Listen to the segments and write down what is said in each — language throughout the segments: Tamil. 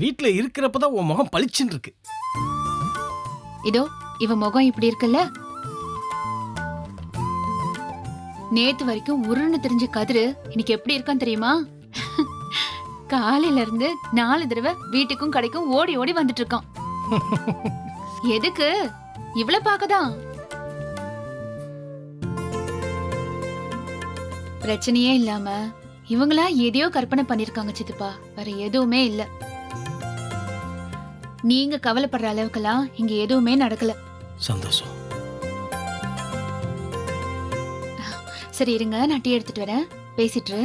வீட்டுல இருக்கிறப்பதான் உன் முகம் பளிச்சுன்னு இருக்கு. இதோ இவ முகம் இப்படி இருக்குல்ல, நேத்து வரைக்கும் உருன்னு தெரிஞ்ச கதிரு இன்னைக்கு எப்படி இருக்கான்னு தெரியுமா? காலையில இருந்து 4 தடவை வீட்டுக்கும் கடைக்கும் ஓடி ஓடி வந்துட்டு இருக்கான். எதுக்கு? இவ்வளவு பாக்கதான். பிரச்சனையே இல்லாம இவங்களா எதையோ கற்பனை பண்ணிருக்காங்க சித்தப்பா, வேற எதுவுமே இல்ல. நீங்க கவலைப்படுற அளவுக்கெல்லாம் இங்க எதுவுமே நடக்கல. சந்தோஷம். சரி இருங்க, நான் டீ எடுத்துட்டு வரேன், பேசிட்டு.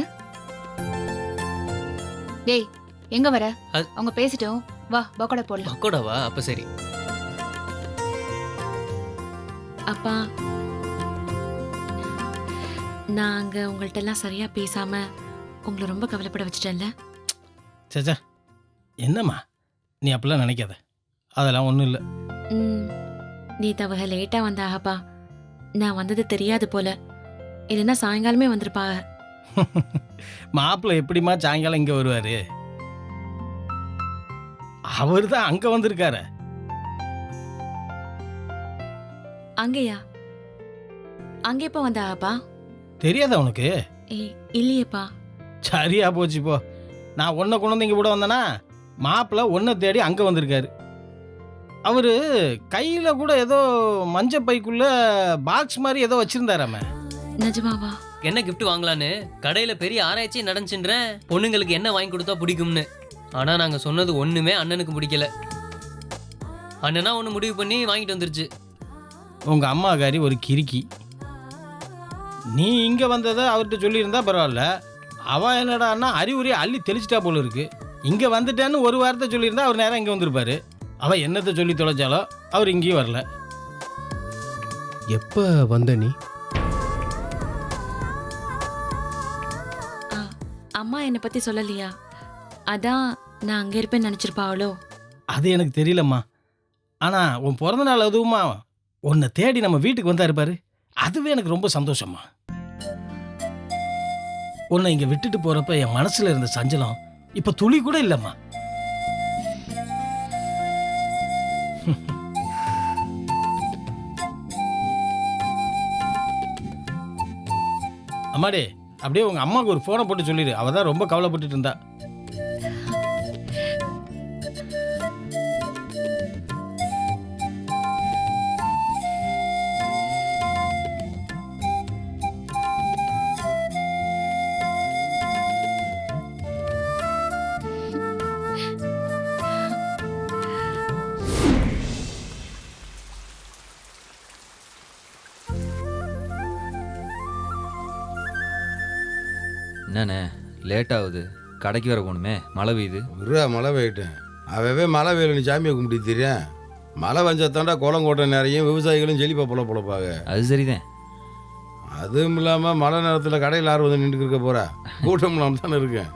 டேய் எங்க வர? அவங்க பேசிட்டோம், வா பக்கோடா போடலாம். பக்கோடாவா? அப்ப சரி. அப்பா, நான் அங்க உங்கள்ட்ட எல்லாம் சரியா பேசாம உங்களை ரொம்ப கவலைப்பட வச்சுட்டேன்ல. சேச்சா, என்னம்மா நீ அப்படிலாம் நினைக்காத, அதெல்லாம் ஒன்றும் இல்லை. நீ தவக லேட்டா வந்தாகப்பா, நான் வந்தது தெரியாது போல, இல்லைன்னா சாயங்காலமே வந்திருப்பாங்க. மாப்பிள்ளை எப்படிமா சாயங்காலம் இங்கே வருவார்? அவர் தான் அங்கே வந்திருக்காரு. அங்கேயா? அங்கே எப்போ வந்தாகப்பா? தெரியாதா உனக்கு? இல்லையேப்பா. சரியா போச்சு போ. நான் ஒன்றை கொண்டு வந்து இங்கே கூட வந்தேனா, மாப்பிள்ளை ஒன்றை தேடி அங்கே வந்திருக்காரு. அவர் கையில் கூட ஏதோ மஞ்சள் பைக்குள்ள பாக்ஸ் மாதிரி ஏதோ வச்சிருந்தாராம. நிஜமாவா? என்ன கிஃப்ட் வாங்கலான்னு கடையில பெரிய ஆராய்ச்சி நடந்துச்சுன்றேன், பொண்ணுங்களுக்கு என்ன வாங்கி கொடுத்தா பிடிக்கும்னு. ஆனா நாங்க சொன்னது ஒண்ணுமே அண்ணனுக்கு பிடிக்கல. அண்ணனா ஒண்ணு முடிவு பண்ணி வாங்கிட்டு வந்துருச்சு. உங்க அம்மாக்காரி ஒரு கிறுக்கி. நீ இங்க வந்ததை அவர்கிட்ட சொல்லியிருந்தா பரவாயில்ல, அவன் என்னடான்னா அறிவுரையை அள்ளி தெளிச்சிட்டா போல இருக்கு. இங்க வந்துட்டேன்னு ஒரு வாரத்தை சொல்லியிருந்தா அவர் நேரம் இங்க வந்திருப்பாரு. அவன் என்னத்தை சொல்லி தொலைச்சாலோ அவர் இங்கேயும் வரல. எப்ப வந்த நீ? அம்மா என்னை பத்தி சொல்லலையா? அதான் நான் அங்க இருப்பேன்னு நினைச்சிருப்பாவளோ? அது எனக்கு தெரியலம்மா. ஆனா உன் பிறந்த நாள் அதுவுமா உன்னை தேடி நம்ம வீட்டுக்கு வந்தா இருப்பாரு, அதுவே எனக்கு ரொம்ப சந்தோஷமா. உன்னை இங்க விட்டுட்டு போறப்ப என் மனசுல இருந்த சஞ்சலம் இப்ப துளி கூட இல்லம்மா. அம்மாடே, அப்படியே உங்க அம்மாவுக்கு ஒரு போனை போட்டு சொல்லிடு, அவ தான் ரொம்ப கவலைப்பட்டுட்டு இருந்தா. என்னண்ணே லேட் ஆகுது, கடைக்கு வர போகணுமே, மழை பெய்யுது. மழை பெய்யிட்டேன். அவவே மழை வெயிலுன்னு சாமியை கும்பிட்டு தெரியும். மழை வந்தாத்தாண்டா குளங்கோட்டை நிறைய விவசாயிகளும் செழிப்பா பொழப்பாங்க. அது சரிதான். அதுவும் இல்லாமல் மழை நேரத்தில் கடையில் 6 வந்து நின்று இருக்க போகிறா, கூட்டம் இல்லாமல் தானே இருக்கேன்.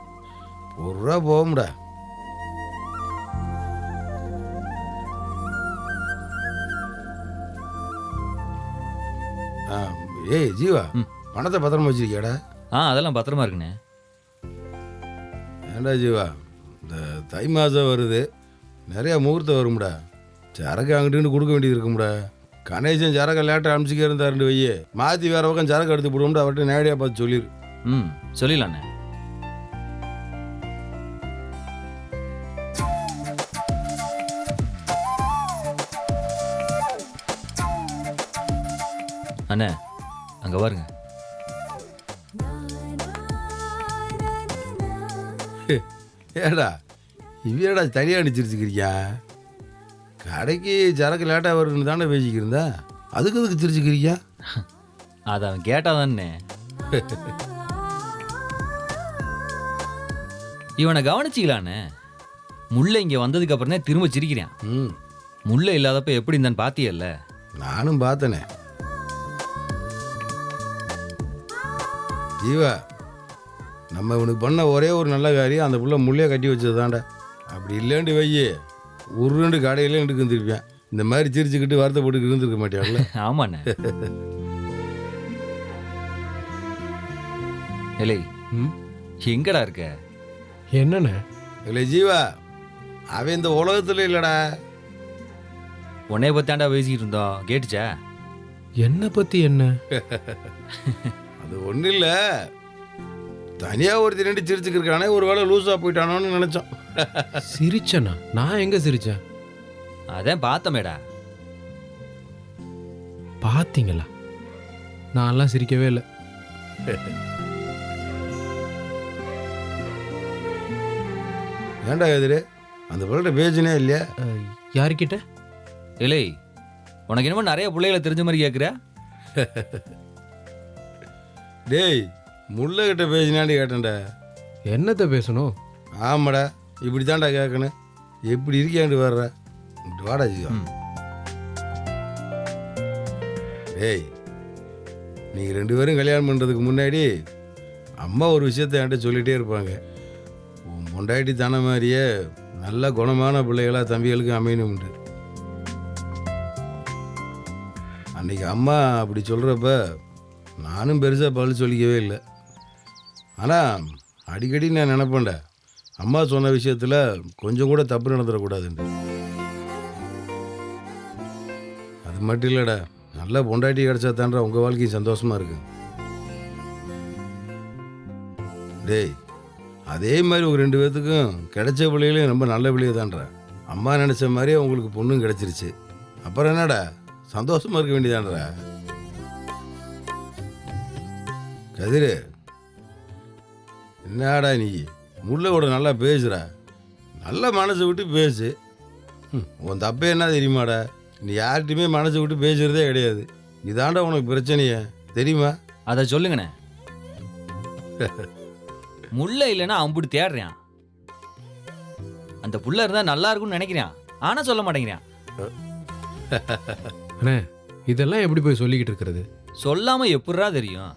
பொருளா போகும்டா. ஏய் ஜீவா, பணத்தை பத்திரமா வச்சிருக்கியாடா? அதெல்லாம் பத்திரமா இருக்குண்ணே. ஏண்டா ஜீவா, இந்த தை மாதம் வருது, நிறையா முகூர்த்தம் வரும்டா. சரக்கு அங்கிட்டு கொடுக்க வேண்டியது இருக்கும்டா. கணேசன் சரக்கை லேட்டாக அனுப்பிச்சிக்க இருந்தாருண்டு வையே, மாற்றி வேற பக்கம் சரக்கு எடுத்து போடுவோம்டா. அவர்கிட்ட நேரடியாக பார்த்து சொல்லிடு. சொல்லிடலாண்ணே. அண்ணே அங்கே பாருங்க. ஏடா இவையடா தனியாக அடிச்சிருச்சுக்கிறியா? கடைக்கு சரக்கு லேட்டாக வருதுன்னு தானே பேசிக்கிருந்தா, அதுக்கு அதுக்கு சிரிச்சுக்கிறியா? அதை அவன் கேட்டாதானே. இவனை கவனிச்சிக்கலாண்ணே. முல்லை இங்கே வந்ததுக்கு அப்புறம் தான் திரும்ப சிரிக்கிறான். முல்லை இல்லாதப்ப எப்படி இருந்தான்னு பாத்தியல்ல? நானும் பார்த்தனே. ஜீவா, நம்ம இவனுக்கு பண்ண ஒரே ஒரு நல்ல காரியம், அந்த புள்ள முள்ளையை கட்டி வச்சது தான்டா. அப்படி இல்லைன்னு வையே, ஒரு 2 கடையில எடுக்க இருந்திருப்பேன். இந்த மாதிரி சிரிச்சுக்கிட்டு வருத்தப்பட்டு இருந்திருக்க மாட்டியாங்கல்ல? ஆமாண்ணே. இல்லை எங்கடா இருக்க? என்னண்ணே? இல்லை ஜீவா, அவன் இந்த உலகத்துல இல்லடா. உன்னைய பத்தாண்டா பேசிக்கிட்டு இருந்தோம், கேட்டுச்சா? என்ன பத்தி என்ன? அது ஒன்றும் இல்லை, தனியாக ஒருத்தர் ரெண்டு சிரிச்சுக்கிருக்கானே, ஒரு வேளை லூஸாக போயிட்டானோன்னு நினச்சோம். சிரிச்சனா? நான் எங்க சிரிச்சேன்? அதான் பார்த்தமேடா. பாத்தீங்களா? நான்லாம் சிரிக்கவே இல்லை. ஏன்டா எதிரே அந்த பிள்ளைகிட்ட பேசினே இல்லையா? யாருக்கிட்ட? இல்லை, உனக்கு என்னமோ நிறைய பிள்ளைகளை தெரிஞ்ச மாதிரி கேட்குற. டேய், முள்ளகிட்ட பேசினான்னு கேட்டேன்டா. என்னத்த பேசணும்? ஆமாடா, இப்படி தான்டா கேட்கணும். எப்படி இருக்கியாண்டு வர்ற இப்படி வாடா ஜீவா. டேய், நீங்கள் 2 பேரும் கல்யாணம் பண்ணுறதுக்கு முன்னாடி அம்மா ஒரு விஷயத்தை என்கிட்ட சொல்லிகிட்டே இருப்பாங்க. உன் பொண்டாட்டி தானே மாதிரியே நல்ல குணமான பிள்ளைகளாக தம்பிகளுக்கு அமையணும்ண்டு. அன்றைக்கி அம்மா அப்படி சொல்கிறப்ப நானும் பெருசாக பதில் சொல்லிக்கவே இல்லை. ஆனால் அடிக்கடி நான் நினைப்பேன்டா, அம்மா சொன்ன விஷயத்தில் கொஞ்சம் கூட தப்பு நடந்துடக்கூடாதுண்டு. அது மட்டும் இல்லைடா, நல்ல பொண்டாட்டி கிடச்சா தான்றா உங்கள் வாழ்க்கையும் சந்தோஷமாக இருக்கு. டேய், அதே மாதிரி ஒரு 2 பேர்த்துக்கும் கிடைச்ச பிள்ளைகளையும் ரொம்ப நல்ல பிள்ளைய தான்றா. அம்மா நினச்ச மாதிரியே உங்களுக்கு பொண்ணும் கிடச்சிருச்சு. அப்புறம் என்னடா, சந்தோஷமாக இருக்க வேண்டியதான்றா. கதிரு, என்னடா நீ முள்ள கூட நல்லா பேசுகிற, நல்ல மனசை விட்டு பேசு. உன் தப்பே என்ன தெரியுமாடா, நீ யார்கிட்டையுமே மனசை விட்டு பேசுகிறதே கிடையாது. இதாண்டா உனக்கு பிரச்சனையே, தெரியுமா? அதை சொல்லுங்கண்ணே. முல்லை இல்லைன்னா அம்புட்டு தேடுறான். அந்த புள்ள இருந்தால் நல்லா இருக்கும்னு நினைக்கிறான், ஆனால் சொல்ல மாட்டேங்கிறான். அண்ணே, இதெல்லாம் எப்படி போய் சொல்லிக்கிட்டு இருக்கிறது? சொல்லாமல் எப்படிரா தெரியும்?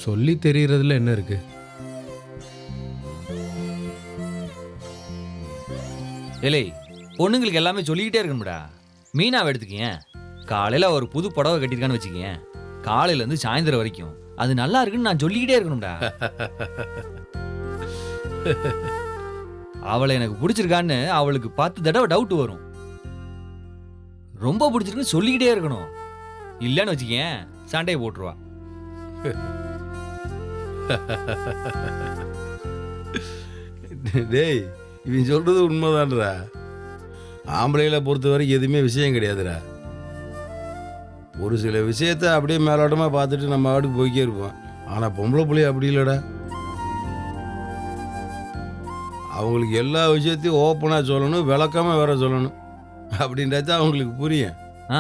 சொல்லி தெரியறதுல என்ன இருக்கு? ஏலே, பொண்ணுங்களுக்கு எல்லாமே சொல்லிக்கிட்டே இருக்கணும்டா. மீனாவை எடுத்துக்கீங்க, காலையில் ஒரு புது புடவை கட்டியிருக்கான்னு வச்சுக்கீங்க, காலையிலேருந்து சாயந்தரம் வரைக்கும் அது நல்லா இருக்குன்னு நான் சொல்லிக்கிட்டே இருக்கணும்டா. அவளை எனக்கு பிடிச்சிருக்கான்னு அவளுக்கு 10 தடவை டவுட் வரும். ரொம்ப பிடிச்சிருக்குன்னு சொல்லிக்கிட்டே இருக்கணும். இல்லைன்னு வச்சுக்கேன், சண்டையை போட்டுருவா. டேய், இவன் சொல்கிறது உண்மைதான்றா. ஆம்பளைகளை பொறுத்த வரைக்கும் எதுவுமே விஷயம் கிடையாதுடா. ஒரு சில விஷயத்த அப்படியே மேலோட்டமாக பார்த்துட்டு நம்ம ஆடுக்கு போய்க்கே இருப்போம். ஆனால் பொம்பளை பிள்ளைய அப்படி இல்லைடா. அவங்களுக்கு எல்லா விஷயத்தையும் ஓப்பனாக சொல்லணும், விளக்காமல் வேற சொல்லணும். அப்படின்றது அவங்களுக்கு புரியும். ஆ,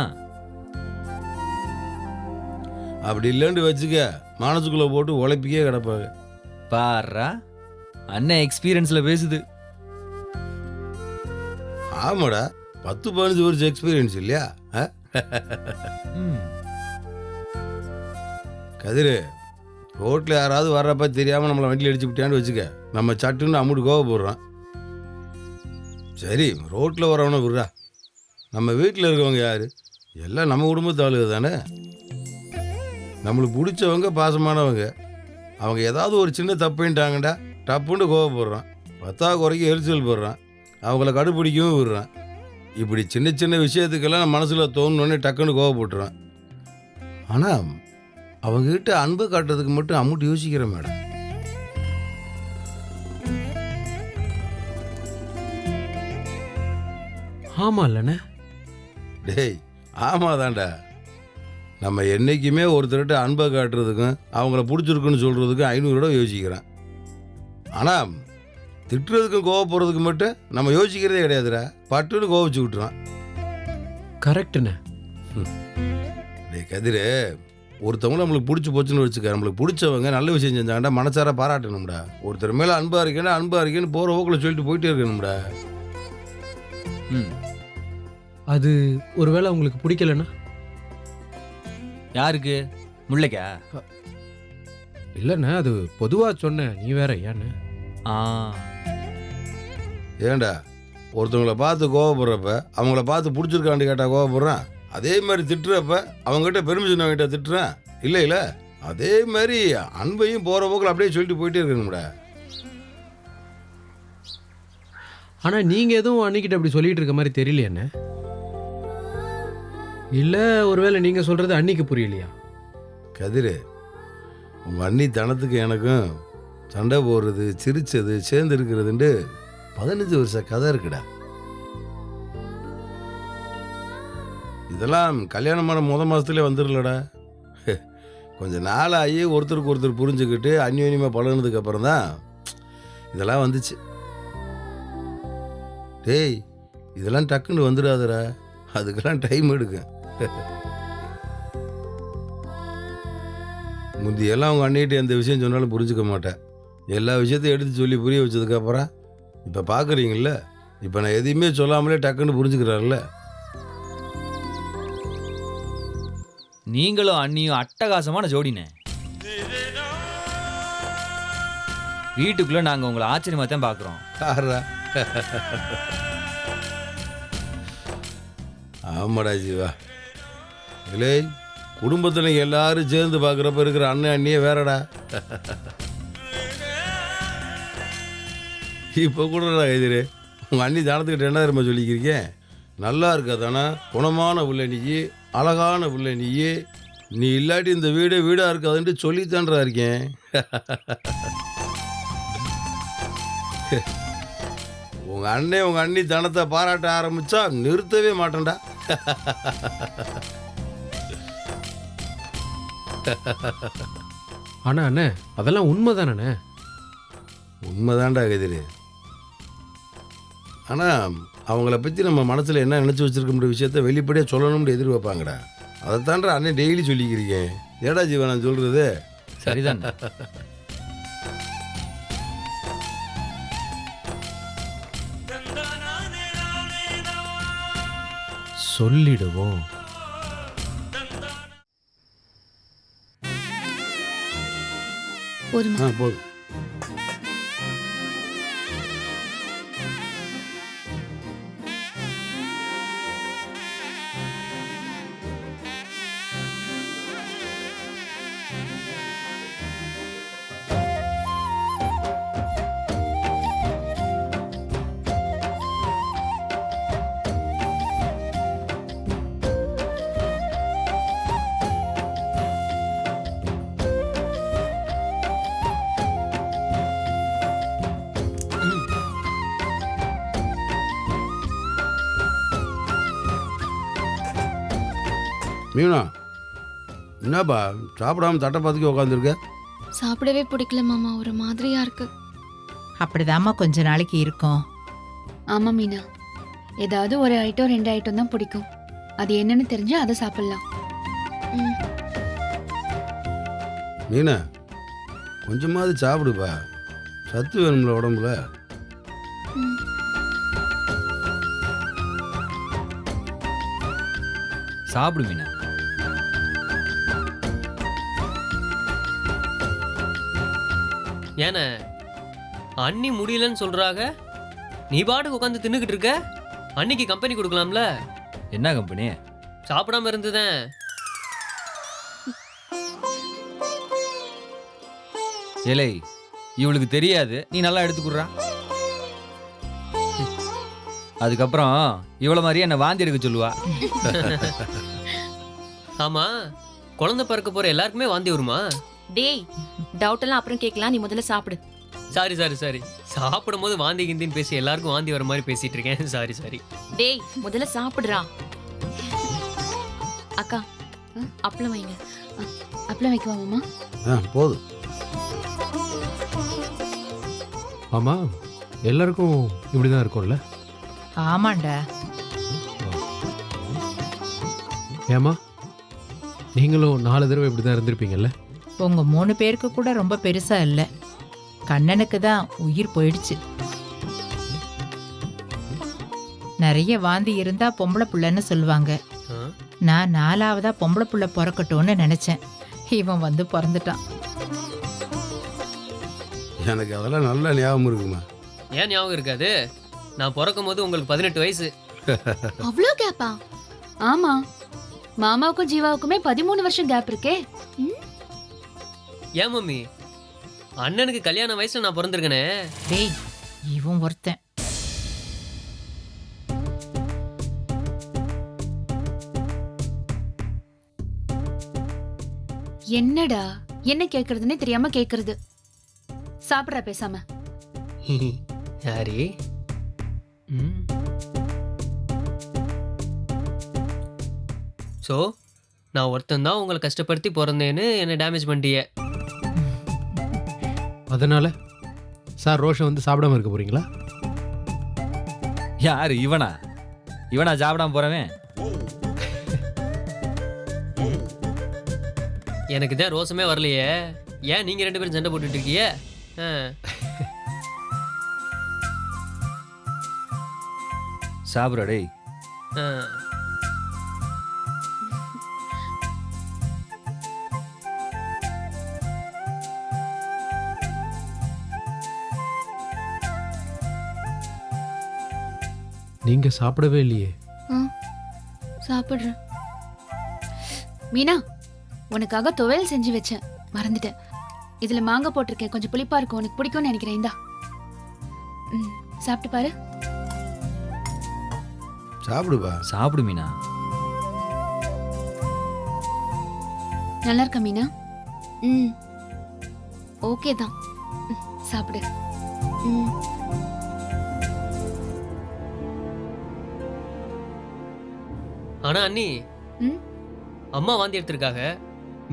அப்படி இல்லைன்னு வச்சுக்க, மனசுக்குள்ளே போட்டு உழைப்பிக்கே கிடப்பாங்க. பாரா, அண்ணன் எக்ஸ்பீரியன்ஸில் பேசுது. ஆமாடா, 10-15 வருஷம் எக்ஸ்பீரியன்ஸ் இல்லையா? கதிரு, ரோட்டில் யாராவது வர்றப்ப தெரியாமல் நம்மளை வண்டியில் அடிச்சு விட்டான்னு வச்சுக்க, நம்ம சட்டுன்னு அம்முட்டு கோவப்படுறோம். சரி, ரோட்டில் வரவனை விட்றா, நம்ம வீட்டில் இருக்கவங்க யார்? எல்லாம் நம்ம குடும்பத்து ஆளுக தானே. நம்மளுக்கு பிடிச்சவங்க, பாசமானவங்க. அவங்க ஏதாவது ஒரு சின்ன தப்புன்ட்டாங்கடா, டப்புன்னு கோவப்படுறான், 10 குறைக்கு எரிச்சல் போடுறான், அவங்கள கடுப்பிடிக்கவும் விடுறான். இப்படி சின்ன சின்ன விஷயத்துக்கெல்லாம் மனசில் தோணுன்னு டக்குன்னு கோவப்பட்டுறான். ஆனால் அவங்ககிட்ட அன்பு காட்டுறதுக்கு மட்டும் அம்முட்டு யோசிக்கிறேன் மேடம். ஆமா இல்லண்ணே? டேய், ஆமாதான்டா. நம்ம என்றைக்குமே ஒருத்தர்கிட்ட அன்பை காட்டுறதுக்கும் அவங்கள பிடிச்சிருக்குன்னு சொல்கிறதுக்கும் 500 தடவை யோசிக்கிறேன். ஆனால் திட்டுறதுக்கும் கோவப்படுறதுக்கு மட்டும் நம்ம யோசிக்கிறதே கிடையாதுடா. பட்டுன்னு கோவச்சு விட்டுறான். கரெக்டுண்ணே. டேய் கதிரு, ஒருத்தவங்க நம்மளுக்கு பிடிச்சி போச்சுன்னு வச்சுக்க, நம்மளுக்கு பிடிச்சவங்க நல்ல விஷயம் செஞ்சாங்கடா, மனசார பாராட்டணும்டா. ஒருத்தர் மேலே அன்பாக இருக்கேன்னு போகிற போக்கில் சொல்லிட்டு போயிட்டே இருக்கணும்டா. அது ஒருவேளை உங்களுக்கு பிடிக்கலன்னா? யாருக்கு? முல்லைக்கா? இல்லைண்ணே, அது பொதுவாக சொன்னேன். நீ வேற ஏன்னு? ஆ, ஏண்டா, ஒருத்தவங்களை பார்த்து கோவப்படுறப்ப அவங்கள பார்த்து பிடிச்சிருக்காண்டு கேட்டால் கோவப்படுறான். அதே மாதிரி திட்டுறப்ப அவங்ககிட்ட பெர்மிஷன் வாங்கிட்ட திட்டுறேன் இல்லை இல்லை. அதே மாதிரி அன்பையும் போகிற போக்கில் அப்படியே சொல்லிட்டு போயிட்டே இருக்கணும்டா. ஆனால் நீங்கள் எதுவும் அன்னிக்கிட்ட அப்படி சொல்லிட்டு இருக்க மாதிரி தெரியலையே என்ன? இல்லை ஒருவேளை நீங்கள் சொல்கிறது அன்னிக்கு புரியலையா? கதிர், உங்கள் அண்ணி தனத்துக்கு எனக்கும் சண்டை போடுறது, சிரிச்சது, சேர்ந்து இருக்கிறதுண்டு 15 வருஷ கதை இருக்குடா. இதெல்லாம் கல்யாணமான மாதத்துலேயே வந்துடலடா. கொஞ்சம் நாளாகி ஒருத்தருக்கு ஒருத்தர் புரிஞ்சுக்கிட்டு அந்யோன்யமாக பழகினதுக்கு அப்புறம் தான் இதெல்லாம் வந்துச்சு. டேய், இதெல்லாம் டக்குன்னு வந்துடாதடா, அதுக்கெல்லாம் டைம் எடுக்கும். முந்தியெல்லாம் அவங்க அண்ணிகிட்ட எந்த விஷயம் சொன்னாலும் புரிஞ்சுக்க மாட்டேன். எல்லா விஷயத்தையும் எடுத்து சொல்லி புரிய வச்சதுக்கப்புறம் இப்போ பார்க்குறீங்கள, இப்போ நான் எதையுமே சொல்லாமலே டக்குன்னு புரிஞ்சுக்கிறாருல்ல. நீங்களும் அண்ணியும் அட்டகாசமான ஜோடினே. வீட்டுக்குள்ள நாங்க உங்களை ஆச்சரியமா தான் பாக்குறோம். ஆமாடா ஜீவா. இல்லை, குடும்பத்தில் எல்லாரும் சேர்ந்து பார்க்குறப்ப இருக்கிற அண்ணன் அண்ணியே வேறடா. இப்போ கூட எதிரே உங்கள் அண்ணி தானத்துக்கிட்ட என்ன தெரியுமா சொல்லிக்கிறீங்க? நல்லா இருக்கா தானே, குணமான புள்ள நீ, அழகான புள்ள நீ இல்லாட்டி இந்த வீடாக இருக்காதுன்ட்டு சொல்லித்தான்றா இருக்கேன். உங்கள் அண்ணே உங்கள் அண்ணி தனத்தை பாராட்ட ஆரம்பித்தா நிறுத்தவே மாட்டேன்டா. ஆனால் அண்ணே, அதெல்லாம் உண்மை தானே? உண்மைதான்டா கதிர். ஆனால் அவங்கள பற்றி நம்ம மனசில் என்ன நினச்சி வச்சுருக்கோம்ன்ற விஷயத்த வெளிப்படையாக சொல்லணும்னு எதிர்பார்ப்பாங்கடா. அதைத்தான்றா அண்ணன் டெய்லி சொல்லிக்கிறீங்க. ஏடா ஜீவா நான் சொல்கிறது? சரிதான். சொல்லிடுவோம். போதுமா? போதும். மீனா, என்னப்பா சாப்பிடாம தட்டை பார்த்துக்க உட்காந்துருக்க? சாப்பிடவே பிடிக்கல மாமா, ஒரு மாதிரியா இருக்கு. அப்படிதாம்மா கொஞ்ச நாளைக்கு இருக்கும். ஆமா மீனா, ஏதாவது ஒரு ஐட்டம் 2 ஐட்டம் தான் பிடிக்கும். அது என்னன்னு தெரிஞ்சா அதை சாப்பிடலாம். மீனா, கொஞ்சமாவது சாப்பிடுப்பா, சத்து வேணும்ல உடம்புல. சாப்பிடு மீனா. ஏன அண்ணி முடியலன்னு சொல்றாங்க, நீ பாட்டுக்கு உட்காந்து தின்னுக்கிட்டு இருக்க. அன்னிக்கு கம்பெனி கொடுக்கலாம்ல. என்ன கம்பெனி? சாப்பிடாம இருந்துதான். ஏலே, இவளுக்கு தெரியாது, நீ நல்லா எடுத்துக்குறா. அதுக்கப்புறம் இவ்வளோ மாதிரியே என்ன வாந்தி எடுக்க சொல்லுவா. ஆமா, குழந்தை பிறக்க போற எல்லாருக்குமே வாந்தி வருமா? டேய், டவுட் எல்லாம் அப்புறம் கேட்கலாம், நீ முதல்ல சாப்பிடு. சாரி சாப்பிடும் போது வாந்தி கிந்தின்னு பேசி எல்லாருக்கும் வாந்தி வர மாதிரி பேசிட்டு இருக்கேன். சாரி. டேய், முதல்ல சாப்பிடுறா. அக்கா, அப்பளம் வைங்க. அப்பளம் வைக்கவா மாமா? போதும். ஆமா, எல்லாருக்கும் இப்படிதான் இருக்கும்ல? ஆமாண்டா. ஏமா, நீங்களும் 4 தடவை இப்படிதான் இருந்திருப்பீங்கல்ல? உங்க 3 பேருக்கு கூட ரொம்ப பெருசா இல்ல. கண்ணனுக்கு தான் உயிர் போயிடுச்சு. நிறைய வாந்தி இருந்தா பொம்பளை புள்ளன்னு சொல்லுவாங்க. நான் 4ஆவதா பொம்பளை புள்ள பிறக்கட்டும்னு நினைச்சேன். இவன் வந்து பிறந்துட்டான். எனக்கு அதெல்லாம் நல்லா ஞாபகம் இருக்குமா? ஏன் ஞாபகம் இருக்காது? நான் பிறக்கும் போது உங்களுக்கு 18 வயசு. அவ்வளோ கேப்பா? ஆமா, மாமாவுக்கும் ஜீவாவுக்குமே 13 வருஷம் கேப் இருக்கே. ஏன் மம்மி, அண்ணனுக்கு கல்யாண வயசுல நான் பிறந்திருக்கனே. டேய், இவன் ஒருத்தன். என்னடா என்ன கேக்குறதுன்னே தெரியாம கேக்குறது. சாப்பிட்றா பேசாம. யாரி ஸோ நான் ஒருத்தன் தான் உங்களை கஷ்டப்படுத்தி பிறந்தேன்னு என்னை டேமேஜ் பண்ணிட்டிய. அதனால சார் ரோஷன் வந்து சாப்பிடாம இருக்க போறீங்களா? யாரு இவனா? இவனா சாப்பிடாம போறவன்? எனக்கு தான் ரோசமே வரலையே, ஏன் நீங்க 2 பேரும் சண்டை போட்டுட்டு இருக்கீங்க? சாப்பிட்றா டேய். நீங்க சாப்பிடவே இல்லையே. சாப்பிடுறேன். மீனா, உனக்காக துவையல் செஞ்சு வச்சேன், மறந்துட்டேன். இதுல மாங்காய் போட்டிருக்கேன், கொஞ்சம் புளிப்பா இருக்கும், உனக்கு பிடிக்கும்னு நினைக்கிறேன். இந்தா. சாப்பிட்டு பாரு. சாப்பிடுப்பா. சாப்பிடு மீனா. நல்லா இருக்கா மீனா? ஓகே தான். சாப்பிடு. ஆனா அண்ணி, ம்? அம்மா வாந்தி எடுத்திருக்காங்க,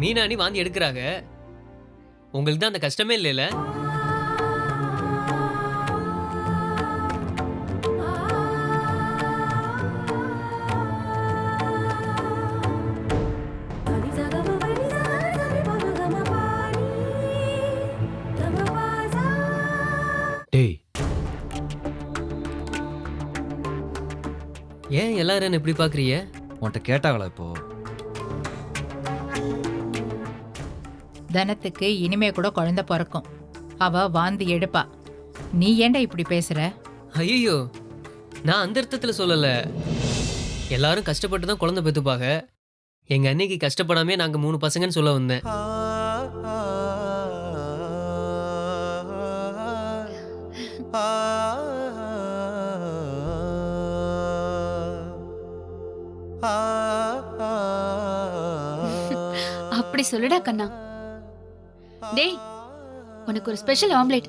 மீனா அண்ணி வாந்தி எடுக்கிறாங்க. உங்களுக்கு தான் அந்த கஷ்டமே இல்லைல்ல? டேய், ஏன் எல்லாரும் என்ன இப்படி பாக்குறீங்க? உன்கிட்ட கேட்டாங்களா இப்போ? தனத்துக்கு இனிமே கூட குழந்தை பிறக்கும். அவ வாந்தி எடுப்பா. நீ ஏன்டா இப்படி பேசுற? ஐயோ, நான் அந்த அர்த்தத்துல சொல்லல. எல்லாரும் கஷ்டப்பட்டு தான் குழந்தை பெத்துப்பாங்க. எங்க அன்னைக்கு கஷ்டப்படாமே நாங்க 3 பசங்கன்னு சொல்ல வந்தேன். அப்படி சொல்லுடா கண்ணா. டேய், உனக்கு ஒரு ஸ்பெஷல் ஆம்லெட்.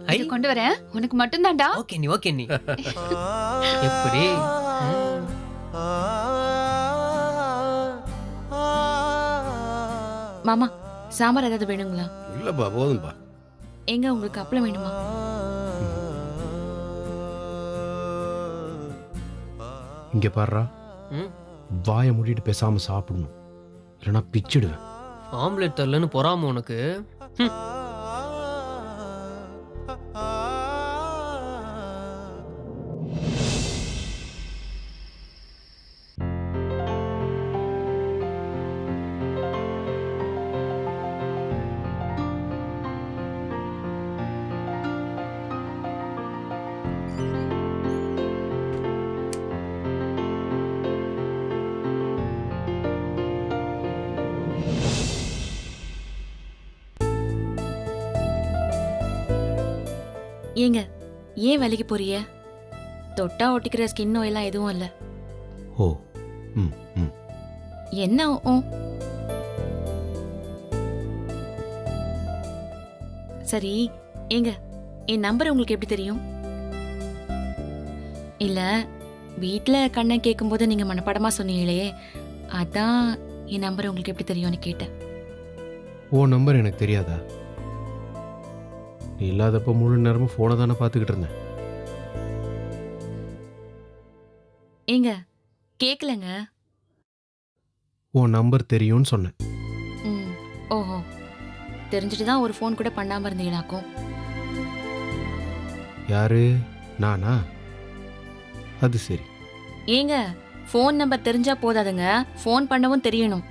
ஐ, இது கொண்டு வரேன், உனக்கு மட்டும்தான்டா. ஓகே நீ, ஓகே நீ. எப்படி? மாமா, சாம்பார் ஏதாவது வேணுங்களா? இல்லப்பா, போதும்பா. எங்க உங்களுக்கு அப்பளம் வேணுமா? இங்க பாருடா, ம்? வாயை மூடிட்டு பேசாம சாப்பிடணும், இல்லைன்னா பிச்சிடுவேன். ஆம்லெட் தரலன்னு பொறாம உனக்கு? ஏங்க, ஏன் வேலைக்கு போறிய? தொட்டா ஒட்டிக்கிற ஸ்கின் நோயெல்லாம் எதுவும் இல்லை. ஓ, ம் ம். என்ன ஓ? சரி, ஏங்க, என் நம்பர் உங்களுக்கு எப்படி தெரியும்? இல்ல, வீட்ல கண்ணை கேட்கும்போது நீங்க மனப்பாடமா சொன்னீங்களே, அதான் என் நம்பர் உங்களுக்கு எப்படி தெரியும்னு கேட்டேன். ஓ நம்பர் எனக்கு தெரியாதா? நீ இல்லாதப்ப முழு நேரமும் ஃபோனை தானே பார்த்துக்கிட்டு இருந்தேன். ஏங்க, கேட்கலங்க. ஓ நம்பர் தெரியும்னு சொன்னேன். ஓஹோ, தெரிஞ்சுட்டு தான் ஒரு ஃபோன் கூட பண்ணாம இருந்தீங்களாக்கும். யாரு? நானா? அது சரி. ஏங்க, ஃபோன் நம்பர் தெரிஞ்சா போதாதுங்க, ஃபோன் பண்ணவும் தெரியணும்.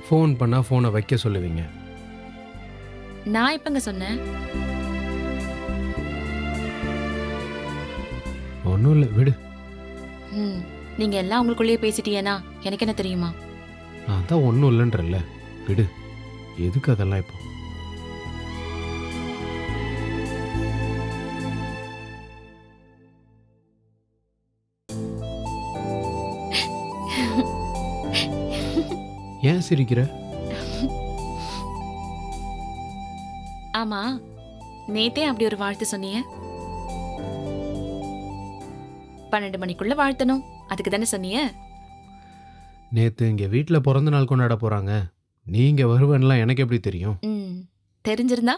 ஃபோன் பண்ணா ஃபோனை வைக்க சொல்லுவீங்க. நான் எப்பங்க சொன்னேன்? ஒன்றும் இல்லை, விடு. நீங்க எல்லாம் உங்களுக்குள்ளேயே பேசிட்டீங்கன்னா எனக்கு என்ன தெரியுமா? நான் தான் ஒன்றும் இல்லைன்றல்ல, விடு. எதுக்கு அதெல்லாம் இப்போ? ஏன் சிரிக்கிற? ஆமா, நேத்தே அப்படி ஒரு வாழ்த்து சொன்னீங்க. 12 மணிக்குள்ள வாழ்த்தணும், அதுக்கு தானே சொன்னீங்க? நேத்து இங்க வீட்ல பிறந்த நாள் கொண்டாட போறாங்க, நீங்க வருவேன்லாம் எனக்கு எப்படி தெரியும்? தெரிஞ்சிருந்தா